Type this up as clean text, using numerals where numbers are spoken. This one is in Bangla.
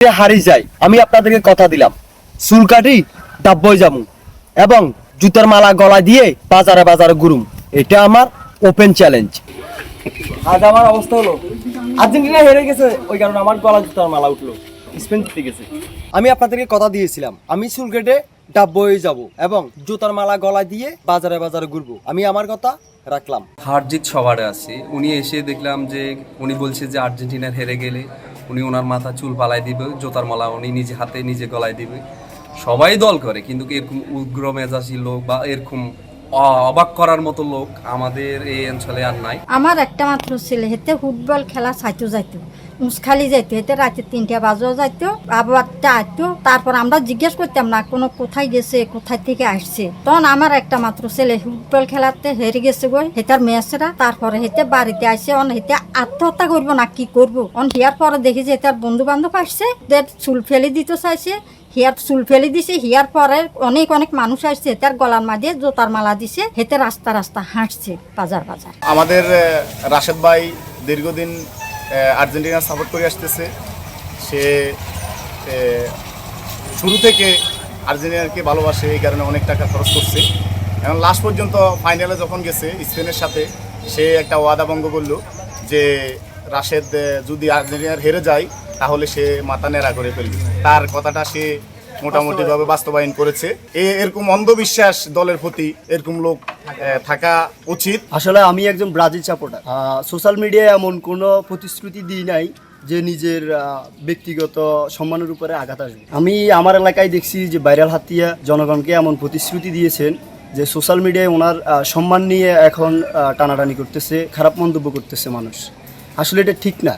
হারি যাই, আমি আপনাদেরকে কথা দিলাম চুল কাটি ডাব্বই যামু এবং জুতার মালা গলা দিয়ে বাজারে বাজারে ঘুরুম। এটা আমার ওপেন চ্যালেঞ্জ। আজ আমার অবস্থা হলো আর্জেন্টিনা হেরে গেছে, ওই কারণে আমার গলা জুতার মালা উঠলো, স্পেন জিতে গেছে। আমি আপনাদেরকে কথা দিয়েছিলাম আমি চুল কেটে ডাব্বই যাব এবং জুতার মালা গলা দিয়ে বাজারে বাজারে ঘুরবো। আমি আমার কথা রাখলাম। হার জিত সবার আছে। উনি এসে দেখলাম যে উনি বলছে যে আর্জেন্টিনার হেরে গেলে উনি ওনার মাথা চুল পালাই দিবে, জোতার মালা উনি নিজে হাতে নিজে গলায় দিবে। সবাই দল করে, কিন্তু এরকম উগ্র মেজাজি লোক বা এরকম অবাক করার মতো লোক আমাদের এই অঞ্চলে আর নাই। আমার একটা মাত্র ছেলে হেতে ফুটবল খেলা চাইতো যাইতো, উঁচখালি যাইতো, হেতে রাতে 3টা বাজেও যাইতো, আবার আসতো। তারপর আমরা জিজ্ঞেস করতাম না কোনো কোথায় গেছে, কোথায় থেকে আসছে। তখন আমার একটা মাত্র ছেলে ফুটবল খেলাতে হেরে গেছে গো হেতার ম্যাচরা। তারপরে হেতে বাড়িতে আসে, অন হেতে আত্মহত্যা করবো না কি করবো। অন হিয়ার পরে দেখি যে হেতার বন্ধু বান্ধব আসছে, চুল ফেলে দিতে চাইছে, হিয়ার চুল ফেলে দিছে। হিয়ার পরে অনেক অনেক মানুষ আসছে, তার গলার মাঝে জোতার মালা দিছে, হেতে রাস্তা রাস্তা হাঁটছে বাজার বাজার। আমাদের রাশেদ ভাই দীর্ঘদিন আর্জেন্টিনা সাপোর্ট করে আসতেছে। সে শুরু থেকে আর্জেন্টিনাকে ভালোবাসে, এই কারণে অনেক টাকা খরচ করছে। এখন লাস্ট পর্যন্ত ফাইনালে যখন গেছে স্পেনের সাথে, সে একটা ওয়াদা ভঙ্গ করলো যে রাশেদ যদি আর্জেন্টিনার হেরে যায় তাহলে সে মাথা নেড়া করে ফেলবে। তার কথাটা সে মোটামুটিভাবে বাস্তবায়ন করেছে। এরকম অন্ধবিশ্বাস দলের প্রতি এরকম লোক থাকা উচিত। আসলে আমি একজন ব্রাজিল সাপোর্টার। সোশ্যাল মিডিয়ায় এমন কোনো প্রতিশ্রুতি দিই নাই যে নিজের ব্যক্তিগত সম্মানের উপরে আঘাত আসবে। আমি আমার এলাকায় দেখছি যে ভাইরাল হাতিয়া জনগণকে এমন প্রতিশ্রুতি দিয়েছেন যে সোশ্যাল মিডিয়ায় ওনার সম্মান নিয়ে এখন টানাটানি করতেছে, খারাপ মন্তব্য করতেছে মানুষ। আসলে এটা ঠিক না।